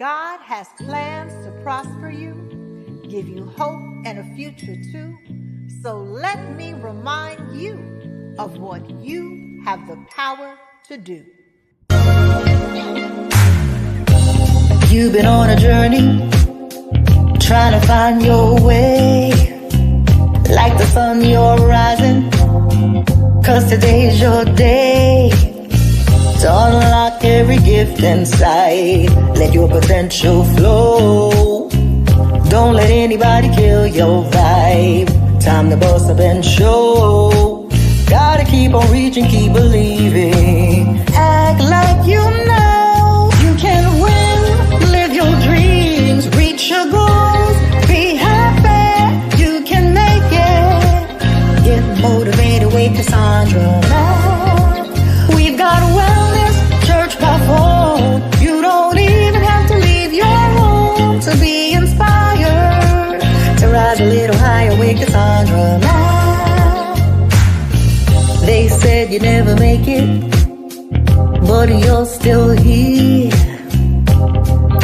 God has plans to prosper you, give you hope and a future too. So let me remind you of what you have the power to do. You've been on a journey, trying to find your way. Like the sun, you're rising, 'cause today's your day. To unlock every gift inside, let your potential flow. Don't let anybody kill your vibe. Time to bust up and show. Gotta keep on reaching, keep believing. Act like you know you can win. Live your dreams, reach your goals. Be happy, you can make it. Get motivated with Cassandra. We've got wellness, church by phone. You don't even have to leave your home to be inspired. To rise a little higher with Cassandra. They said you'd never make it, but you're still here.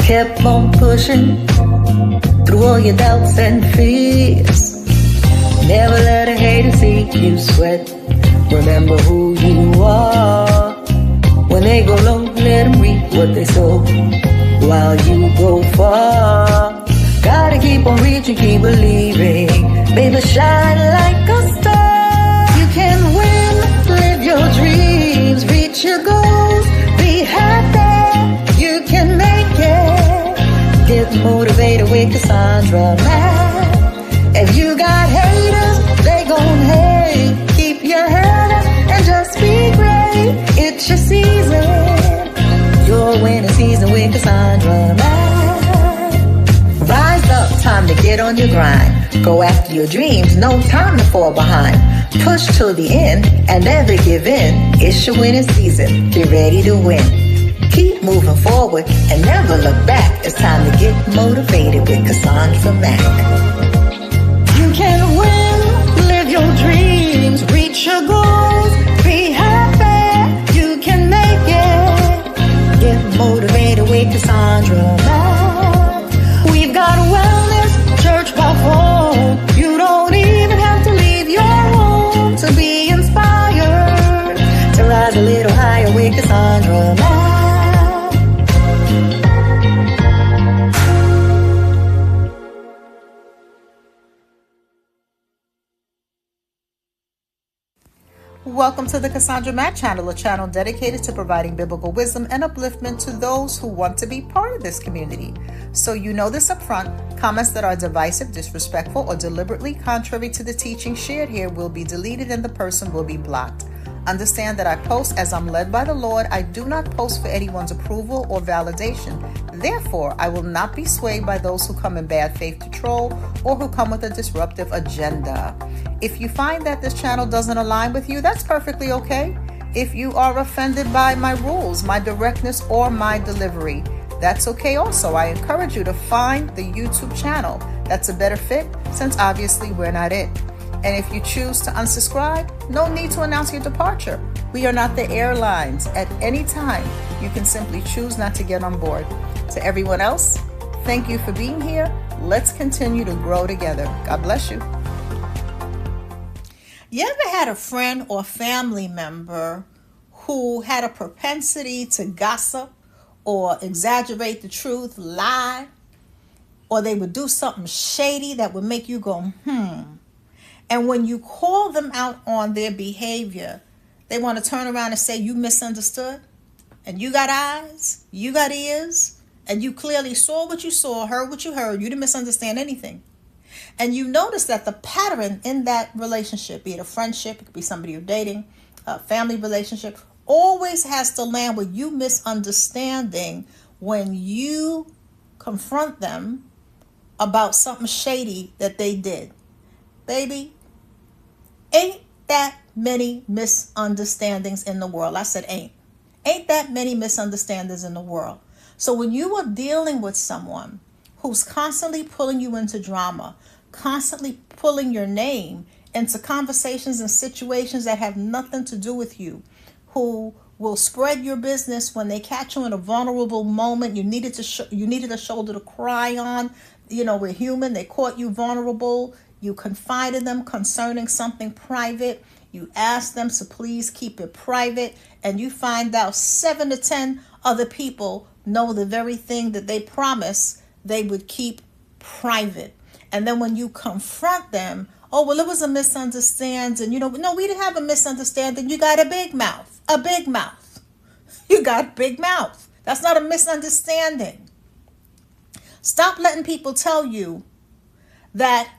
Kept on pushing through all your doubts and fears. Never let a hater see you sweat. Remember who you are. When they go low, let them reap what they sow while you go far. Gotta keep on reaching, keep believing. Baby, shine like a star. You can win, live your dreams, reach your goals. Be happy, you can make it. Get motivated with Cassandra. If you got haters, they gon' hate. Keep your head up and just be great. It's your season, your winning season with Cassandra. Rise up, time to get on your grind. Go after your dreams, no time to fall behind. Push till the end and never give in. It's your winning season, get ready to win. Keep moving forward and never look back. It's time to get motivated with Cassandra Mack. You can win, live your dreams, reach your goals, be happy, you can make it. Get motivated with Cassandra. We've got wellness, church by phone. You don't even have to leave your home to be inspired. To rise a little higher with Cassandra. Welcome to the Cassandra Mack channel, a channel dedicated to providing biblical wisdom and upliftment to those who want to be part of this community. So you know this up front, comments that are divisive, disrespectful, or deliberately contrary to the teaching shared here will be deleted and the person will be blocked. Understand that I post as I'm led by the Lord. I do not post for anyone's approval or validation. Therefore, I will not be swayed by those who come in bad faith to troll or who come with a disruptive agenda. If you find that this channel doesn't align with you, that's perfectly okay. If you are offended by my rules, my directness, or my delivery, that's okay also. I encourage you to find the YouTube channel that's a better fit, since obviously we're not it. And if you choose to unsubscribe, no need to announce your departure. We are not the airlines. At any time, you can simply choose not to get on board. To everyone else, thank you for being here. Let's continue to grow together. God bless you. You ever had a friend or family member who had a propensity to gossip or exaggerate the truth, lie, or they would do something shady that would make you go, And when you call them out on their behavior, they want to turn around and say you misunderstood, and you got eyes, you got ears, and you clearly saw what you saw, heard what you heard. You didn't misunderstand anything. And you notice that the pattern in that relationship, be it a friendship, it could be somebody you're dating, a family relationship, always has to land with you misunderstanding when you confront them about something shady that they did. Baby, ain't that many misunderstandings in the world. I said ain't. Ain't that many misunderstandings in the world. So when you are dealing with someone who's constantly pulling you into drama, constantly pulling your name into conversations and situations that have nothing to do with you, who will spread your business when they catch you in a vulnerable moment. You needed a shoulder to cry on. We're human. They caught you vulnerable. You confided them concerning something private. You asked them to please keep it private, and you find out 7 to 10 other people know the very thing that they promised they would keep private. And then when you confront them, oh, well, it was a misunderstanding. No, we didn't have a misunderstanding. You got a big mouth. A big mouth. You got a big mouth. That's not a misunderstanding. Stop letting people tell you that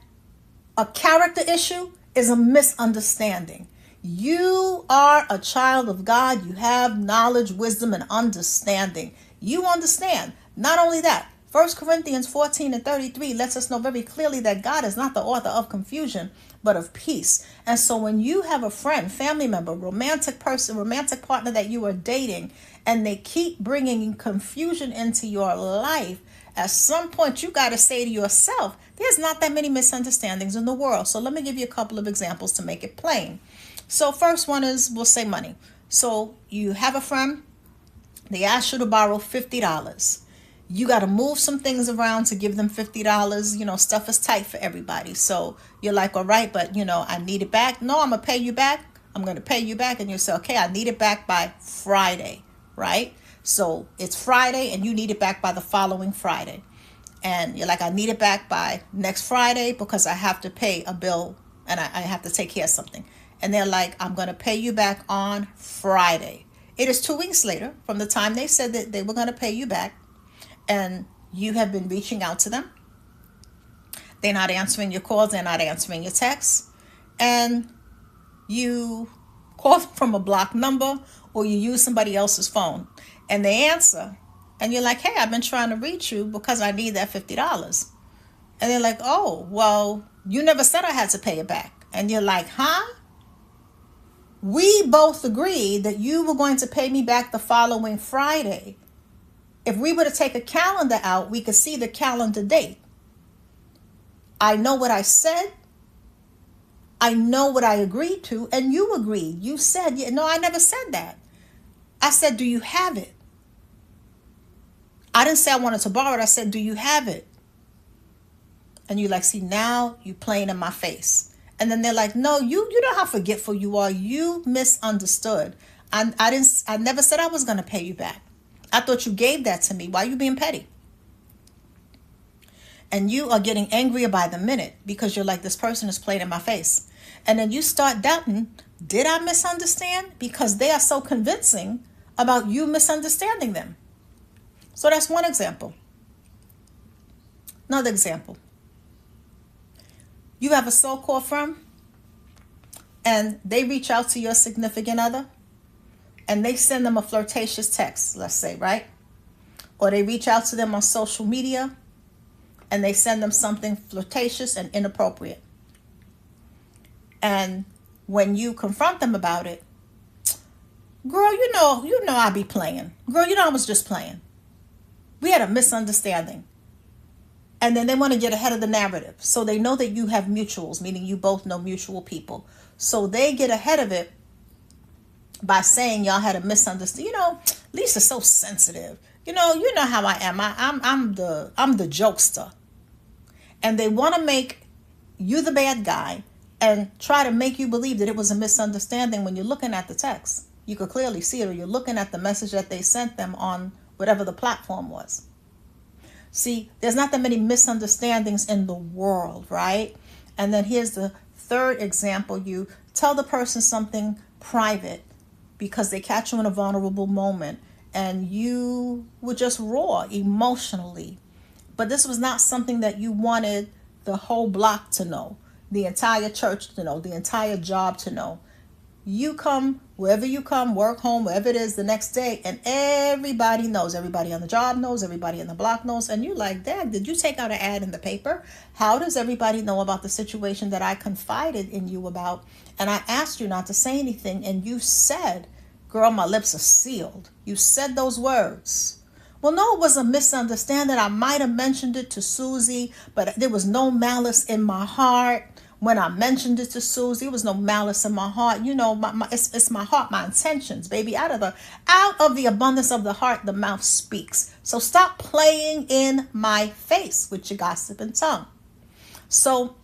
a character issue is a misunderstanding. You are a child of God. You have knowledge, wisdom, and understanding. You understand. Not only that, 1 Corinthians 14 and 33 lets us know very clearly that God is not the author of confusion, but of peace. And so when you have a friend, family member, romantic partner that you are dating, and they keep bringing confusion into your life, at some point you got to say to yourself, there's not that many misunderstandings in the world. So let me give you a couple of examples to make it plain. So first one is, we'll say money. So you have a friend, they ask you to borrow $50. You got to move some things around to give them $50. Stuff is tight for everybody. So you're like, all right, but I need it back. No, I'm going to pay you back. I'm going to pay you back. And you say, okay, I need it back by Friday, right? So it's Friday and you need it back by the following Friday. And you're like, I need it back by next Friday because I have to pay a bill and I have to take care of something. And they're like, I'm going to pay you back on Friday. It is 2 weeks later from the time they said that they were going to pay you back. And you have been reaching out to them. They're not answering your calls. They're not answering your texts. And you call them from a blocked number or you use somebody else's phone. And they answer. And you're like, hey, I've been trying to reach you because I need that $50. And they're like, oh, well, you never said I had to pay it back. And you're like, huh? We both agreed that you were going to pay me back the following Friday. If we were to take a calendar out, we could see the calendar date. I know what I said. I know what I agreed to, and you agreed. You said, no, I never said that. I said, do you have it? I didn't say I wanted to borrow it. I said, do you have it? And you like, see, now you playing in my face. And then they're like, no, you know how forgetful you are. You misunderstood. I never said I was going to pay you back. I thought you gave that to me. Why are you being petty? And you are getting angrier by the minute because you're like, this person is playing in my face. And then you start doubting, did I misunderstand? Because they are so convincing about you misunderstanding them. So that's one example. Another example. You have a so-called friend and they reach out to your significant other and they send them a flirtatious text, let's say, right? Or they reach out to them on social media and they send them something flirtatious and inappropriate. And when you confront them about it, girl, you know I be playing. Girl, I was just playing. We had a misunderstanding. And then they want to get ahead of the narrative. So they know that you have mutuals, meaning you both know mutual people. So they get ahead of it by saying y'all had a misunderstanding. Lisa's so sensitive. You know how I am. I'm the jokester. And they want to make you the bad guy and try to make you believe that it was a misunderstanding when you're looking at the text. You could clearly see it, or you're looking at the message that they sent them on whatever the platform was. See, there's not that many misunderstandings in the world, right? And then here's the third example. You tell the person something private because they catch you in a vulnerable moment and you were just raw emotionally. But this was not something that you wanted the whole block to know, the entire church to know, the entire job to know. You come, wherever you come, work, home, wherever it is the next day, and everybody knows. Everybody on the job knows. Everybody in the block knows. And you're like, Dad, did you take out an ad in the paper? How does everybody know about the situation that I confided in you about? And I asked you not to say anything. And you said, girl, my lips are sealed. You said those words. Well, no, it was a misunderstanding. I might have mentioned it to Susie, but there was no malice in my heart. when I mentioned it to Susie, there was no malice in my heart. You know, it's my heart, my intentions, baby. Out of the abundance of the heart, the mouth speaks. So stop playing in my face with your gossiping tongue. So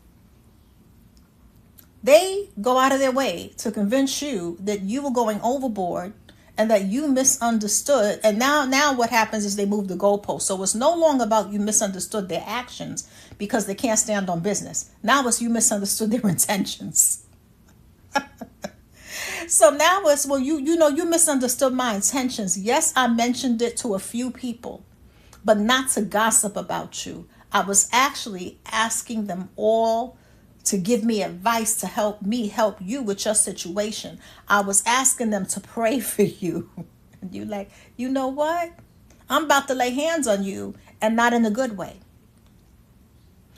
they go out of their way to convince you that you were going overboard and that you misunderstood. And now what happens is they move the goalpost. So it's no longer about you misunderstood their actions because they can't stand on business. Now it's you misunderstood their intentions. So now it's, well, you misunderstood my intentions. Yes, I mentioned it to a few people, but not to gossip about you. I was actually asking them all to give me advice to help me help you with your situation. I was asking them to pray for you. And you like, you know what? I'm about to lay hands on you, and not in a good way.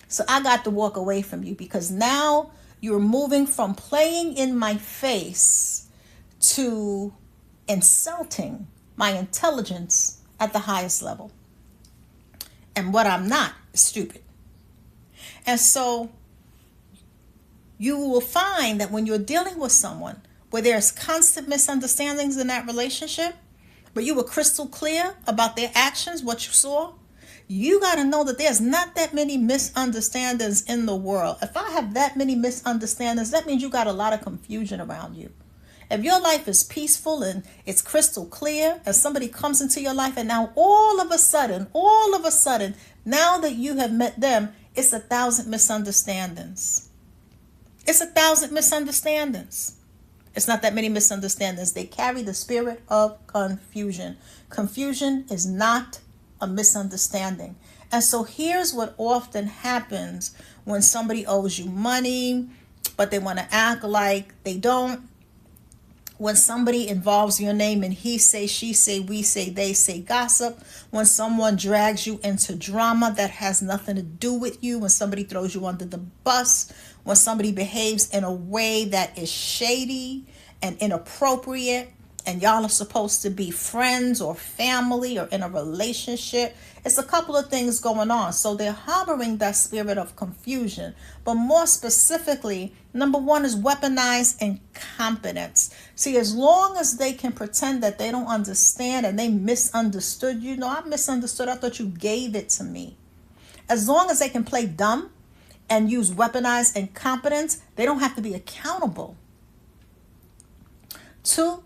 So I got to walk away from you because now you're moving from playing in my face to insulting my intelligence at the highest level. And what I'm not is stupid. And so you will find that when you're dealing with someone where there's constant misunderstandings in that relationship, but you were crystal clear about their actions, what you saw, you got to know that there's not that many misunderstandings in the world. If I have that many misunderstandings, that means you got a lot of confusion around you. If your life is peaceful and it's crystal clear, and somebody comes into your life and now all of a sudden, now that you have met them, it's 1,000 misunderstandings. It's 1,000 misunderstandings. It's not that many misunderstandings. They carry the spirit of confusion. Confusion is not a misunderstanding. And so here's what often happens when somebody owes you money, but they want to act like they don't. When somebody involves your name in he say, she say, we say, they say gossip. When someone drags you into drama that has nothing to do with you. When somebody throws you under the bus. When somebody behaves in a way that is shady and inappropriate, and y'all are supposed to be friends or family or in a relationship. It's a couple of things going on. So they're harboring that spirit of confusion. But more specifically, number one is weaponized incompetence. See, as long as they can pretend that they don't understand and they misunderstood you. No, I misunderstood. I thought you gave it to me. As long as they can play dumb and use weaponized incompetence, they don't have to be accountable. 2,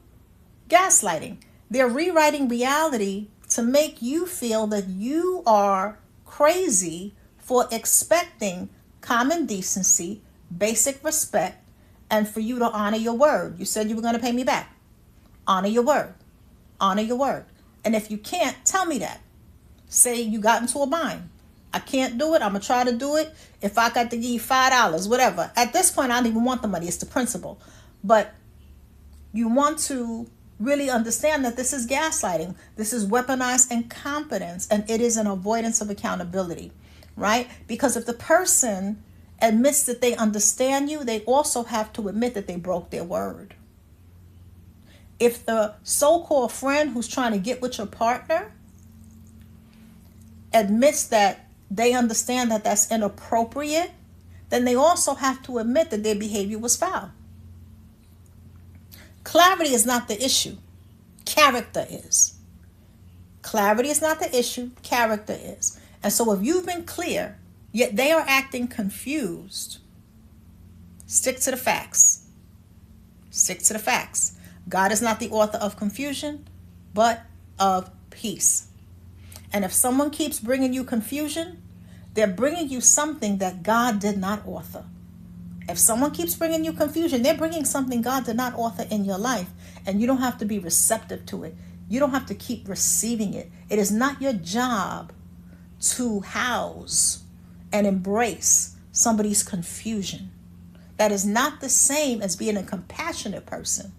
gaslighting. They're rewriting reality to make you feel that you are crazy for expecting common decency, basic respect, and for you to honor your word. You said you were going to pay me back. Honor your word. Honor your word. And if you can't, tell me that. Say you got into a bind. I can't do it. I'm going to try to do it. If I got to give you $5, whatever. At this point, I don't even want the money. It's the principle. But you want to really understand that this is gaslighting. This is weaponized incompetence, and it is an avoidance of accountability, right? Because if the person admits that they understand you, they also have to admit that they broke their word. If the so-called friend who's trying to get with your partner admits that they understand that that's inappropriate, then they also have to admit that their behavior was foul. Clarity is not the issue. Character is. Clarity is not the issue. Character is. And so if you've been clear, yet they are acting confused, stick to the facts. Stick to the facts. God is not the author of confusion, but of peace. And if someone keeps bringing you confusion, they're bringing you something that God did not author. If someone keeps bringing you confusion, they're bringing something God did not author in your life, and you don't have to be receptive to it. You don't have to keep receiving it. It is not your job to house and embrace somebody's confusion. That is not the same as being a compassionate person.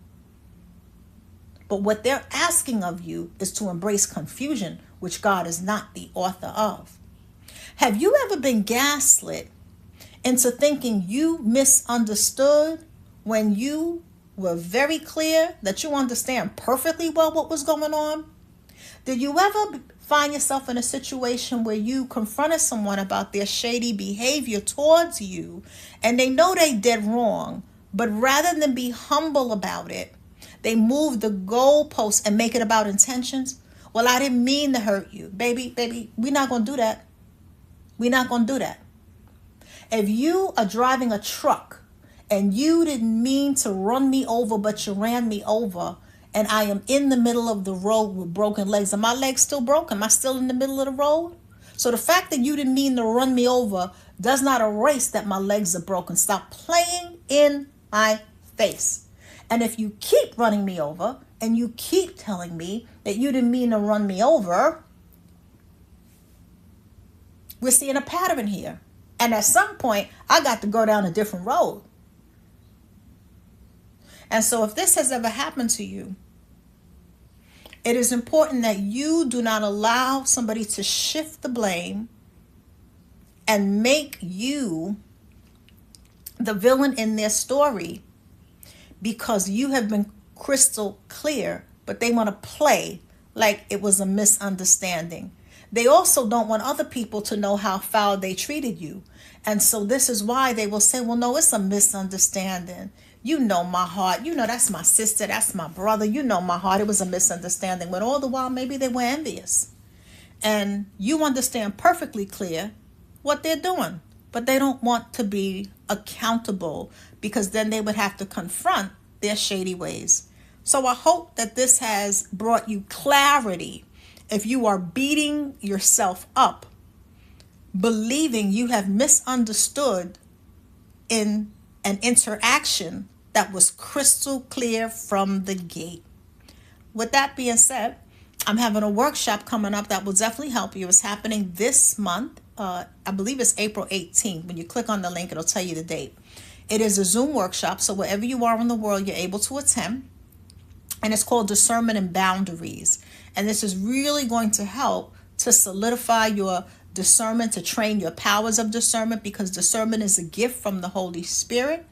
But what they're asking of you is to embrace confusion, which God is not the author of. Have you ever been gaslit into thinking you misunderstood when you were very clear that you understand perfectly well what was going on? Did you ever find yourself in a situation where you confronted someone about their shady behavior towards you, and they know they did wrong, but rather than be humble about it, they move the goalposts and make it about intentions. Well, I didn't mean to hurt you. Baby, we're not going to do that. We're not going to do that. If you are driving a truck and you didn't mean to run me over, but you ran me over, and I am in the middle of the road with broken legs, and my legs still broken, am I still in the middle of the road? So the fact that you didn't mean to run me over does not erase that my legs are broken. Stop playing in my face. And if you keep running me over and you keep telling me that you didn't mean to run me over, we're seeing a pattern here. And at some point, I got to go down a different road. And so if this has ever happened to you, it is important that you do not allow somebody to shift the blame and make you the villain in their story because you have been crystal clear, but they want to play like it was a misunderstanding. They also don't want other people to know how foul they treated you. And so this is why they will say, well, no, it's a misunderstanding. You know my heart. You know that's my sister. That's my brother. You know my heart. It was a misunderstanding. But all the while, maybe they were envious. And you understand perfectly clear what they're doing. But they don't want to be accountable because then they would have to confront their shady ways. So I hope that this has brought you clarity. If you are beating yourself up, believing you have misunderstood in an interaction that was crystal clear from the gate. With that being said, I'm having a workshop coming up that will definitely help you. It's happening this month. I believe it's April 18th. When you click on the link, it'll tell you the date. It is a Zoom workshop, so wherever you are in the world, you're able to attend. And it's called Discernment and Boundaries. And this is really going to help to solidify your discernment, to train your powers of discernment, because discernment is a gift from the Holy Spirit.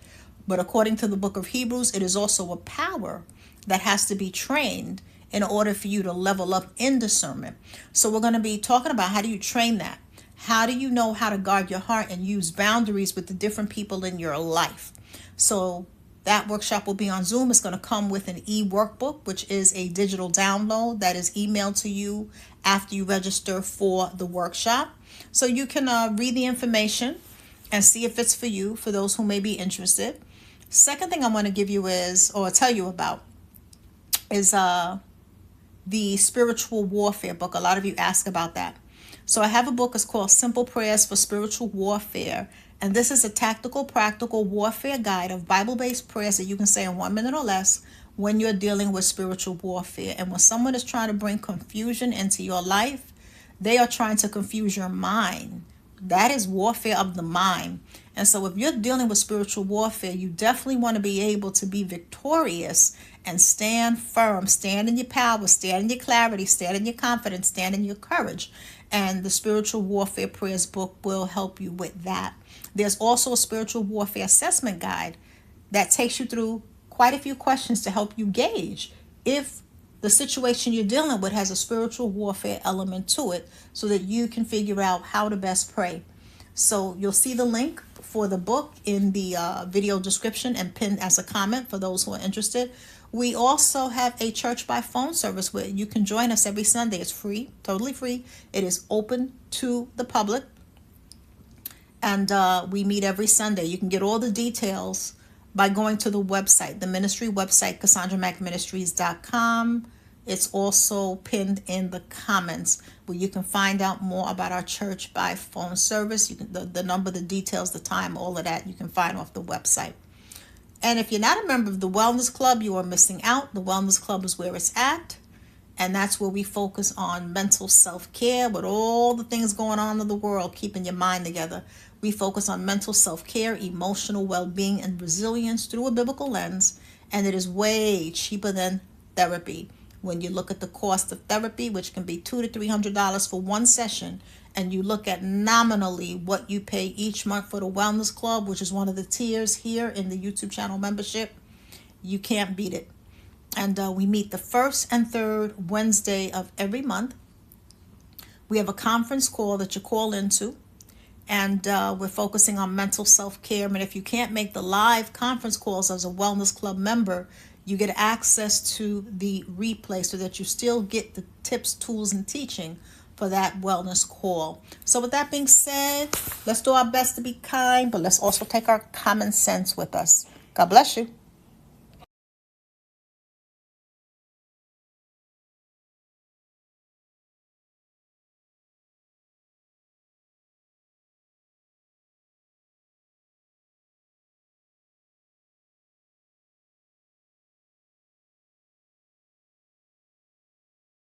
But according to the book of Hebrews, it is also a power that has to be trained in order for you to level up in discernment. So we're going to be talking about how do you train that? How do you know how to guard your heart and use boundaries with the different people in your life? So that workshop will be on Zoom. It's going to come with an e-workbook, which is a digital download that is emailed to you after you register for the workshop. So you can read the information and see if it's for you, for those who may be interested. Second thing I want to give you is, or tell you about, is the spiritual warfare book. A lot of you ask about that. So I have a book. It's called Simple Prayers for Spiritual Warfare. And this is a tactical, practical warfare guide of Bible-based prayers that you can say in 1 minute or less when you're dealing with spiritual warfare. And when someone is trying to bring confusion into your life, they are trying to confuse your mind. That is warfare of the mind. And so if you're dealing with spiritual warfare, you definitely want to be able to be victorious and stand firm, stand in your power, stand in your clarity, stand in your confidence, stand in your courage. And the Spiritual Warfare Prayers book will help you with that. There's also a spiritual warfare assessment guide that takes you through quite a few questions to help you gauge if the situation you're dealing with has a spiritual warfare element to it so that you can figure out how to best pray. So you'll see the link for the book in the video description and pinned as a comment for those who are interested. We also have a church by phone service where you can join us every Sunday. It's free, totally free. It is open to the public. And we meet every Sunday. You can get all the details by going to the website, the ministry website, CassandraMacMinistries.com. It's also pinned in the comments where you can find out more about our church by phone service. You can the number, the details, the time, all of that you can find off the website. And if you're not a member of the Wellness Club, you are missing out. The Wellness Club is where it's at. And that's where we focus on mental self-care with all the things going on in the world, keeping your mind together. We focus on mental self-care, emotional well-being, and resilience through a biblical lens. And it is way cheaper than therapy. When you look at the cost of therapy, which can be $200 to $300 for one session, and you look at nominally what you pay each month for the Wellness Club, which is one of the tiers here in the YouTube channel membership, you can't beat it. And we meet the first and third Wednesday of every month. We have a conference call that you call into, and we're focusing on mental self-care. And if you can't make the live conference calls as a Wellness Club member, you get access to the replay so that you still get the tips, tools, and teaching for that wellness call. So with that being said, let's do our best to be kind, but let's also take our common sense with us. God bless you.